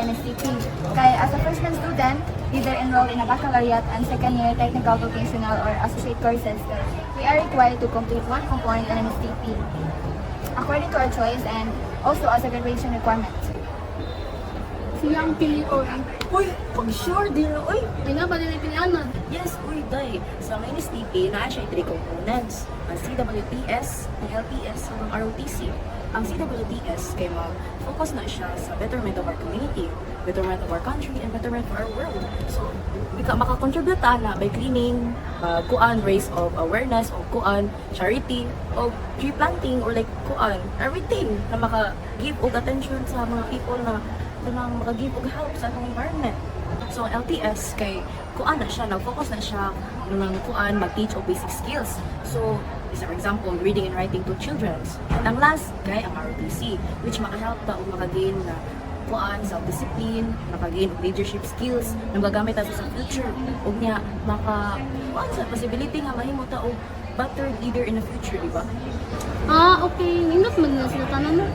Nstp. Kaya as a freshman student, either enroll in a baccalaureate and second year technical vocational or associate courses, we are required to complete one component in Nstp according to our choice and also as a graduation requirement. Siya ang pili ko. Uy, pag-sure din na, uy. Ay na ba din pilianan? Yes, uy, day. Sa may Nstp, na siya 3 components. Ang CWTS, ang LTS, at ang ROTC. Ang CWTS, kay focus na siya sa betterment of our community, betterment of our country, and betterment of our world. So, makakontribute na by cleaning, raise of awareness, o charity, o tree planting, or like everything na maka-give og attention sa mga people na maka-give og help sa atong environment. So, LTS, kay na siya, nag-focus na siya ng mag-teach of basic skills. So, for example, reading and writing to children. And ang last, kay ang ROTC, which maka-help ta o maka-gain na self-discipline, maka-gain of leadership skills na magagamit sa future. O niya, sa possibility nga mahimo ta o better leader in the future, di ba? Okay. Nindot man na sila tanan mo.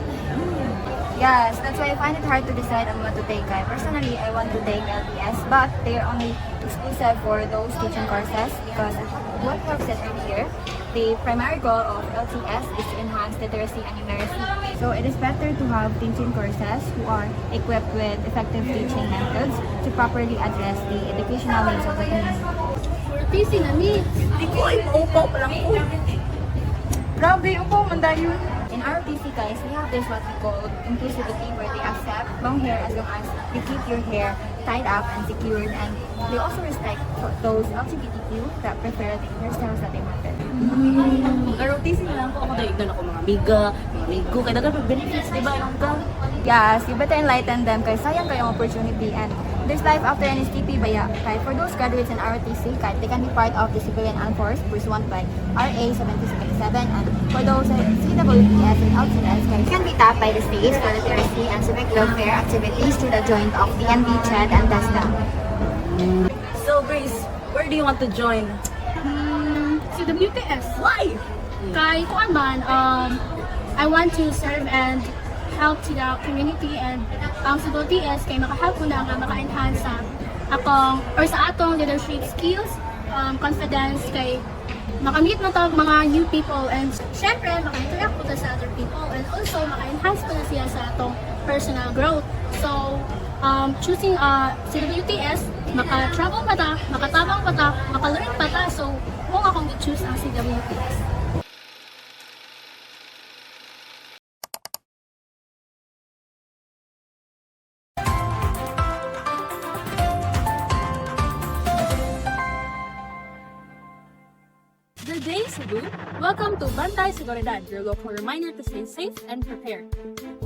Yes, that's why I find it hard to decide on what to take. Personally, I want to take LTS, but they are only exclusive for those teaching courses because what I've said earlier, the primary goal of LTS is to enhance literacy and numeracy. So it is better to have teaching courses who are equipped with effective teaching methods to properly address the educational needs of the community. PC na ni. Hindi ko ay maupaw pa lang po. Grabe, upo, mandayon. In our PC guys, we have this what we call inclusivity where they accept long hair as long as you keep your hair tied up and secured, and they also respect those LGBTQ that prefer the hairstyles that they wanted. ROTC na lang po ako dahil doon ako mga amiga, mga amigo, kaya dagan benefits, di ba? Yes, you better enlighten them kaya sayang kayong opportunity, and there's life after Nstp baya. Kaya for those graduates in ROTC, kaya they can be part of the civilian armed force pursuant by RA 7077, and for those in CWPS and LTS, kaya can be tapped by the states for literacy and civic welfare activities to the joint of DNB, CHED, and TESDA. So Grace, where do you want to join? Si WTS. Why? Kay kuan man, I want to serve and help to the community, and ang sa WTS kay maka-help ko na nga maka-enhance sa akong or sa atong leadership skills, confidence, kay makamit na tawag mga new people, and syempre maka-interact po ta sa other people, and also maka-enhance pa na siya sa atong personal growth. So choosing CWTS, maka-travel pa ta, makatabang pa ta, maka-learn pa ta, so kung akong i-choose ang CWTS. Good day, Cebu! Welcome to Bantay Seguridad, your local reminder to stay safe and prepared.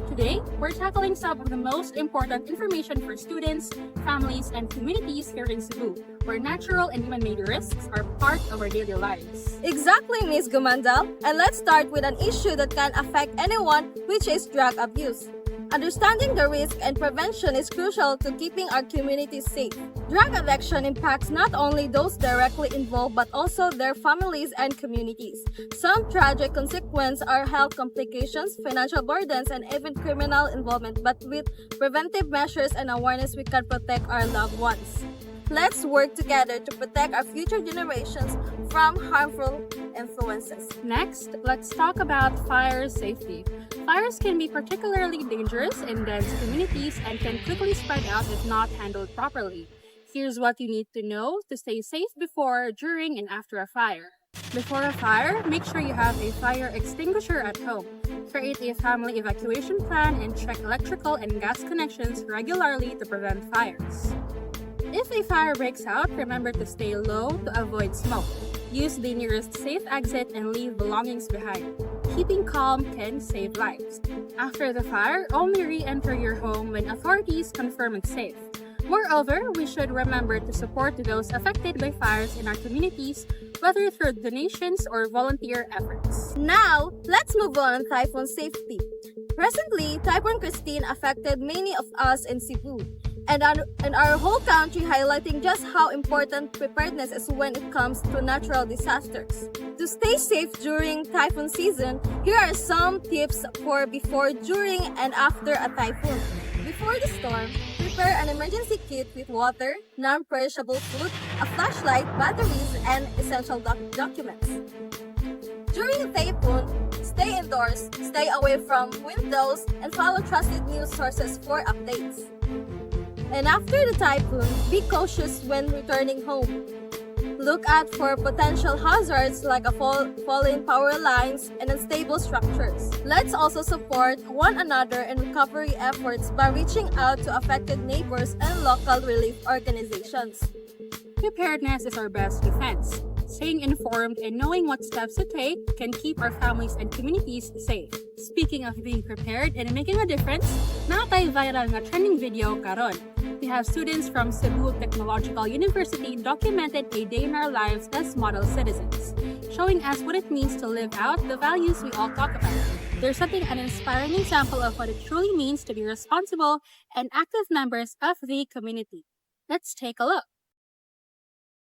Today, we're tackling some of the most important information for students, families, and communities here in Cebu, where natural and human-made risks are part of our daily lives. Exactly, Ms. Gumandal. And let's start with an issue that can affect anyone, which is drug abuse. Understanding the risk and prevention is crucial to keeping our communities safe. Drug addiction impacts not only those directly involved but also their families and communities. Some tragic consequences are health complications, financial burdens, and even criminal involvement, but with preventive measures and awareness, we can protect our loved ones. Let's work together to protect our future generations from harmful influences. Next, let's talk about fire safety. Fires can be particularly dangerous in dense communities and can quickly spread out if not handled properly. Here's what you need to know to stay safe before, during, and after a fire. Before a fire, make sure you have a fire extinguisher at home. Create a family evacuation plan and check electrical and gas connections regularly to prevent fires. If a fire breaks out, remember to stay low to avoid smoke. Use the nearest safe exit and leave belongings behind. Keeping calm can save lives. After the fire, only re-enter your home when authorities confirm it's safe. Moreover, we should remember to support those affected by fires in our communities, whether through donations or volunteer efforts. Now, let's move on to typhoon safety. Recently, Typhoon Christine affected many of us in Cebu, and our whole country, highlighting just how important preparedness is when it comes to natural disasters. To stay safe during typhoon season, here are some tips for before, during, and after a typhoon. Before the storm, Prepare an emergency kit with water, non-perishable food, a flashlight, batteries, and essential documents. During a typhoon, stay indoors, stay away from windows, and follow trusted news sources for updates. And after the typhoon, be cautious when returning home. Look out for potential hazards like falling power lines and unstable structures. Let's also support one another in recovery efforts by reaching out to affected neighbors and local relief organizations. Preparedness is our best defense. Staying informed and knowing what steps to take can keep our families and communities safe. Speaking of being prepared and making a difference, natay viral nga trending video karon. We have students from Cebu Technological University documented a day in our lives as model citizens, showing us what it means to live out the values we all talk about. They're setting an inspiring example of what it truly means to be responsible and active members of the community. Let's take a look.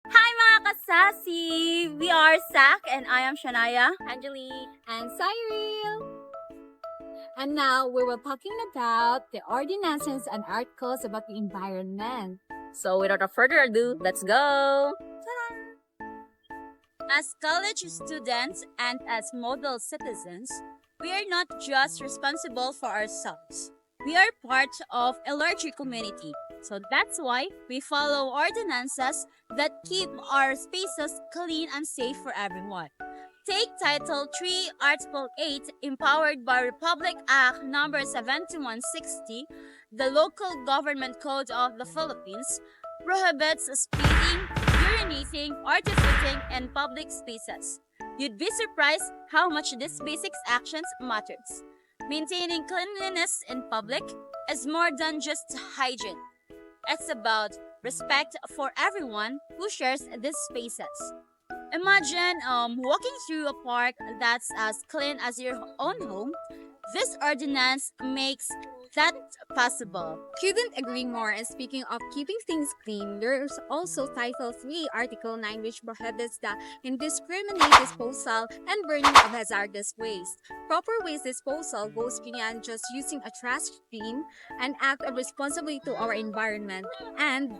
Hi mga kasasi! We are Sak and I am Shania, Angelique, and Cyril. And now we were talking about the ordinances and articles about the environment. So without further ado, let's go! As college students and as model citizens, we are not just responsible for ourselves. We are part of a larger community. So that's why we follow ordinances that keep our spaces clean and safe for everyone. Take Title 3, Article 8, empowered by Republic Act No. 7160, the Local Government Code of the Philippines, prohibits speeding, urinating, or defecating in public spaces. You'd be surprised how much these basic actions matters. Maintaining cleanliness in public is more than just hygiene. It's about respect for everyone who shares these spaces. Imagine walking through a park that's as clean as your own home. This ordinance makes that possible. Couldn't agree more. And speaking of keeping things clean, there's also Title 3, Article 9, which prohibits the indiscriminate disposal and burning of hazardous waste. Proper waste disposal goes beyond just using a trash bin, an act of responsibility to our environment and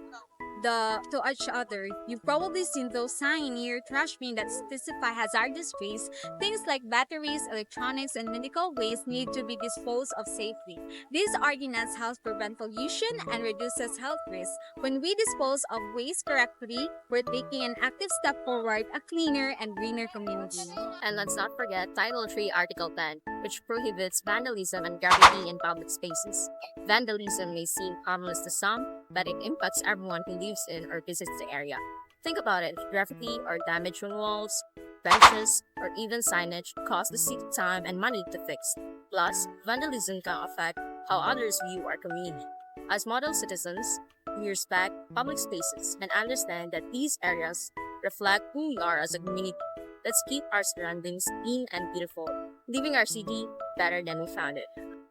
to each other. You've probably seen those signs near your trash bin that specify hazardous waste. Things like batteries, electronics, and medical waste need to be disposed of safely. This ordinance helps prevent pollution and reduces health risks. When we dispose of waste correctly, we're taking an active step forward, a cleaner and greener community. And let's not forget Title 3, Article 10, which prohibits vandalism and graffiti in public spaces. Vandalism may seem harmless to some, but it impacts everyone who lives in or visits the area. Think about it, graffiti or damage on walls, benches, or even signage cost the city time and money to fix. Plus, vandalism can affect how others view our community. As model citizens, we respect public spaces and understand that these areas reflect who we are as a community. Let's keep our surroundings clean and beautiful, leaving our city better than we found it.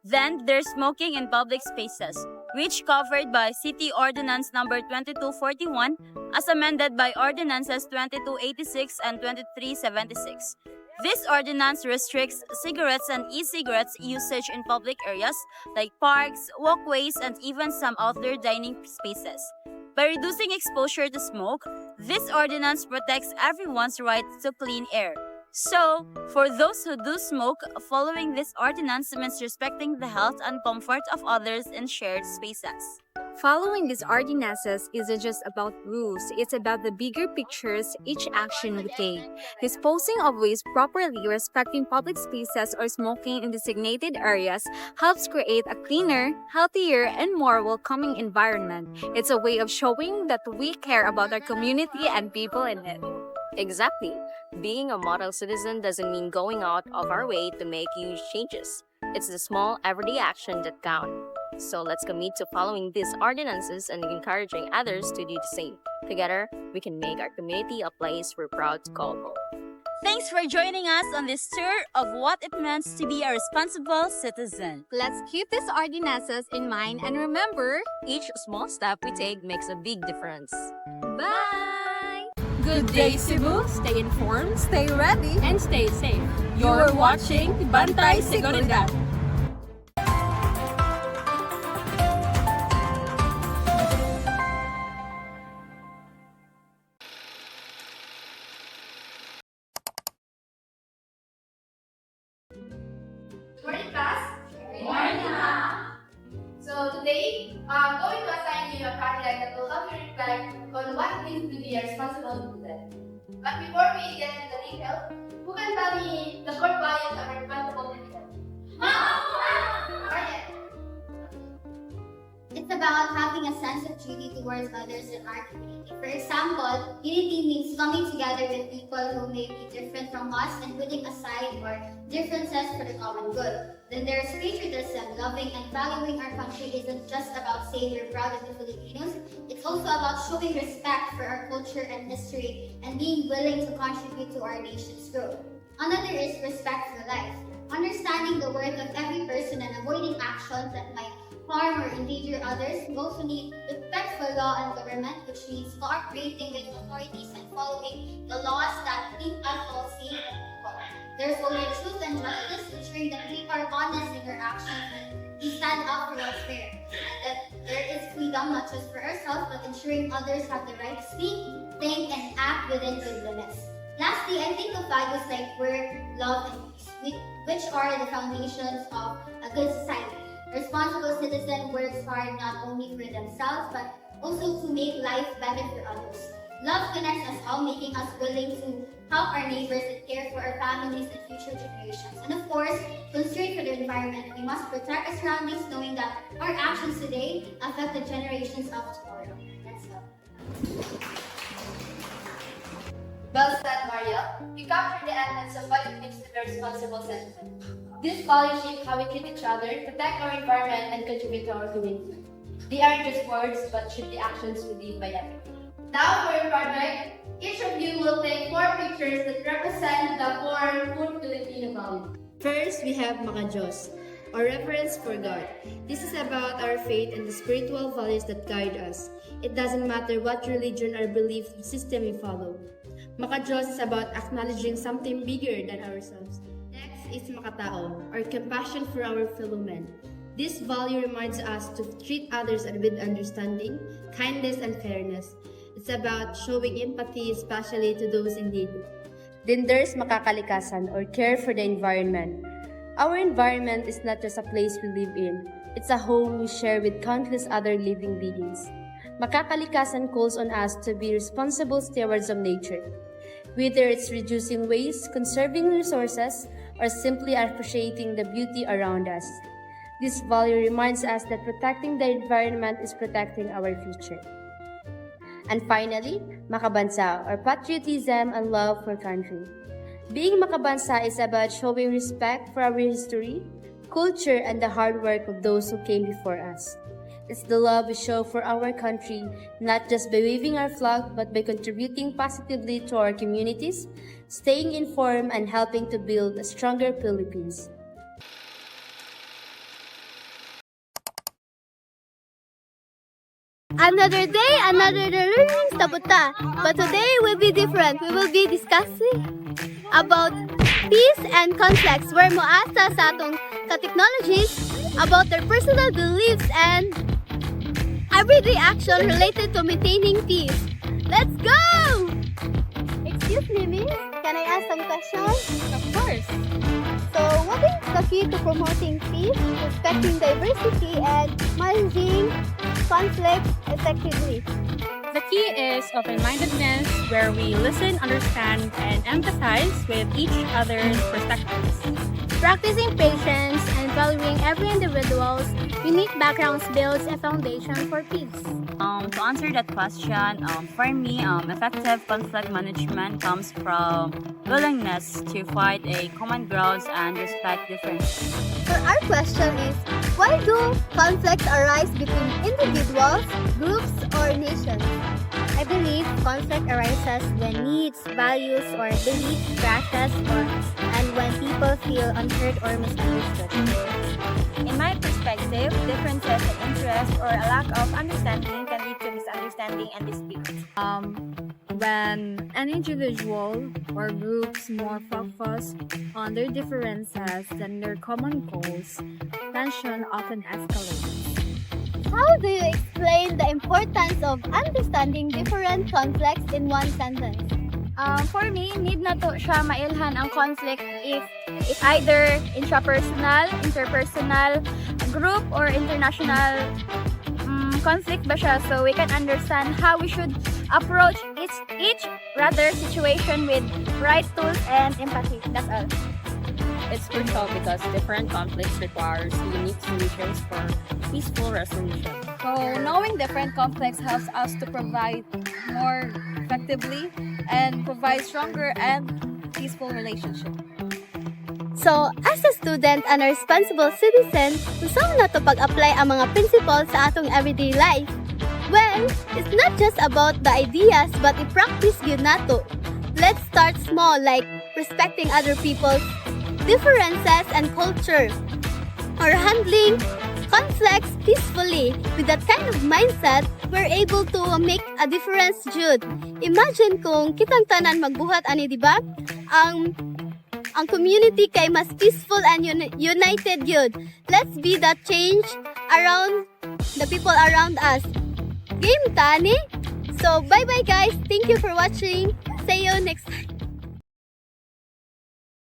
Then there's smoking in public spaces, which covered by City Ordinance Number 2241 as amended by Ordinances 2286 and 2376. This ordinance restricts cigarettes and e-cigarettes usage in public areas like parks, walkways, and even some outdoor dining spaces. By reducing exposure to smoke, this ordinance protects everyone's right to clean air. So, for those who do smoke, following this ordinance means respecting the health and comfort of others in shared spaces. Following these ordinances isn't just about rules, it's about the bigger pictures each action we take. Disposing of waste properly, respecting public spaces, or smoking in designated areas helps create a cleaner, healthier, and more welcoming environment. It's a way of showing that we care about our community and people in it. Exactly. Being a model citizen doesn't mean going out of our way to make huge changes. It's the small, everyday action that count. So let's commit to following these ordinances and encouraging others to do the same. Together, we can make our community a place we're proud to call home. Thanks for joining us on this tour of what it means to be a responsible citizen. Let's keep these ordinances in mind and remember, Each small step we take makes a big difference. bye! Good day, Cebu. Stay informed Stay ready. and stay safe. You're watching Bantay Seguridad. I'm going to assign you a project that will help you reflect on what it means to be a responsible citizen. But before we get into the details, who can tell me the core values of a responsible citizen? Marian. It's about having a sense of duty towards others in our community. For example, unity means coming together with people who may be different from us and putting aside our differences for the common good. Then there's patriotism. Loving and valuing our country isn't just about saying we're proud of the Filipinos. It's also about showing respect for our culture and history and being willing to contribute to our nation's growth. Another is respect for life. Understanding the worth of every person and avoiding actions that might harm or endanger others. We also need respect for law and government, which means cooperating with authorities and following the laws that keep us all safe and equal. There's only truth and justice, ensuring that we are honest in our actions and we stand up for what's fair. And that there is freedom not just for ourselves, but ensuring others have the right to speak, think, and act within good limits. Lastly, I think of values like work, love, and peace, which are the foundations of a good society. A responsible citizen works hard not only for themselves, but also to make life better for others. Love connects us all, making us willing to help our neighbors and care for our families and future generations. And of course, concern for the environment. We must protect our surroundings, knowing that our actions today affect the generations of tomorrow. Let's go. Well said, Maria. You captured the essence of what it means to be a responsible citizen. These values shape how we treat each other, protect our environment, and contribute to our community. They aren't just words, but should be actions we live by every day. Now for your project, each of you will take 4 pictures that represent the 4 good Filipino values. First, we have Makajos, or reverence for God. This is about our faith and the spiritual values that guide us. It doesn't matter what religion or belief system we follow. Makajos is about acknowledging something bigger than ourselves. Next is Makatao, or compassion for our fellow men. This value reminds us to treat others with understanding, kindness, and fairness. It's about showing empathy, especially to those in need. Then there's Makakalikasan, or care for the environment. Our environment is not just a place we live in. It's a home we share with countless other living beings. Makakalikasan calls on us to be responsible stewards of nature. Whether it's reducing waste, conserving resources, or simply appreciating the beauty around us. This value reminds us that protecting the environment is protecting our future. And finally, Makabansa, or patriotism and love for country. Being Makabansa is about showing respect for our history, culture, and the hard work of those who came before us. It's the love we show for our country, not just by waving our flag, but by contributing positively to our communities, staying informed, and helping to build a stronger Philippines. Another day, another learning taputa. But today will be different. We will be discussing about peace and conflicts where moasa sa atong ka-technologies about their personal beliefs and everyday action related to maintaining peace. Let's go! Excuse me, miss. Can I ask some questions? Of course. So, what is the key to promoting peace, respecting diversity, and managing conflict effectively? The key is open-mindedness, where we listen, understand, and empathize with each other's perspectives. Practicing patience and valuing every individual's unique backgrounds builds a foundation for peace. To answer that question, for me, effective conflict management comes from willingness to find a common ground and respect differences. So our question is, why do conflicts arise between individuals, groups, or nations? I believe conflict arises when needs, values, or beliefs clashes, and when people feel unheard or misunderstood. In my perspective, differences in interest or a lack of understanding can lead to misunderstanding and disputes. When an individual or groups more focus on their differences than their common goals, tension often escalates. How do you explain the importance of understanding different conflicts in one sentence? For me, need na to siya mailhan ang conflict if either intrapersonal, interpersonal, group, or international conflict ba siya, so we can understand how we should approach each rather situation with right tools and empathy. That's all. It's crucial because different conflicts requires unique solutions for peaceful resolution. So, knowing different conflicts helps us to provide more effectively and provide stronger and peaceful relationship. So, as a student and a responsible citizen, gusto na to pag-apply ang mga principles sa atong everyday life. Well, it's not just about the ideas but i-practice yun nato. Let's start small like respecting other people's differences and culture or handling conflicts peacefully. With that kind of mindset, we're able to make a difference, Jude. Imagine kung kitang tanan magbuhat ani, di ba? Ang community kay mas peaceful and united yun. Let's be that change around the people around us. Game tani? So bye-bye guys. Thank you for watching. See you next time.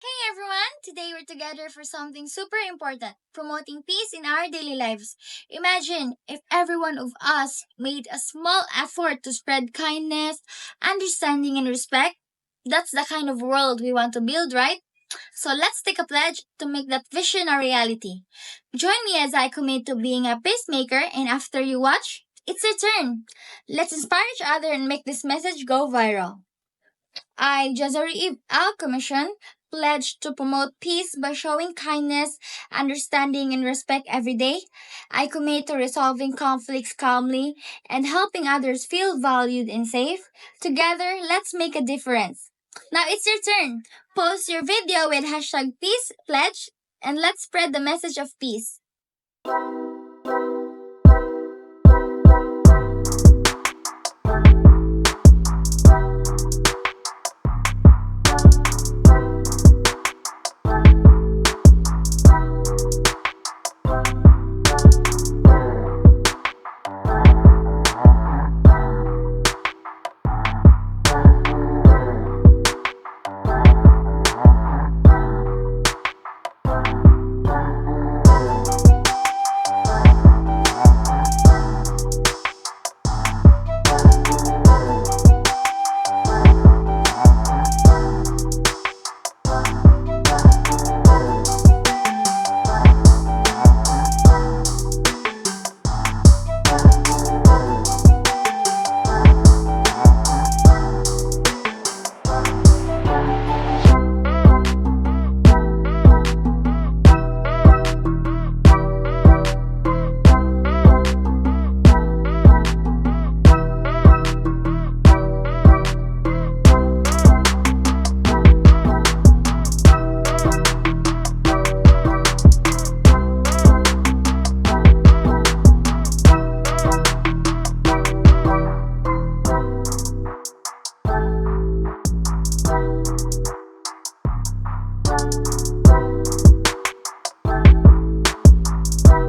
Hey everyone! Today we're together for something super important, promoting peace in our daily lives. Imagine if every one of us made a small effort to spread kindness, understanding, and respect. That's the kind of world we want to build, right? So let's take a pledge to make that vision a reality. Join me as I commit to being a peacemaker, and after you watch, it's your turn. Let's inspire each other and make this message go viral. I, Jazari Al Commission, pledge to promote peace by showing kindness, understanding, and respect every day. I commit to resolving conflicts calmly and helping others feel valued and safe. Together, let's make a difference. Now it's your turn. Post your video with hashtag peace pledge and let's spread the message of peace.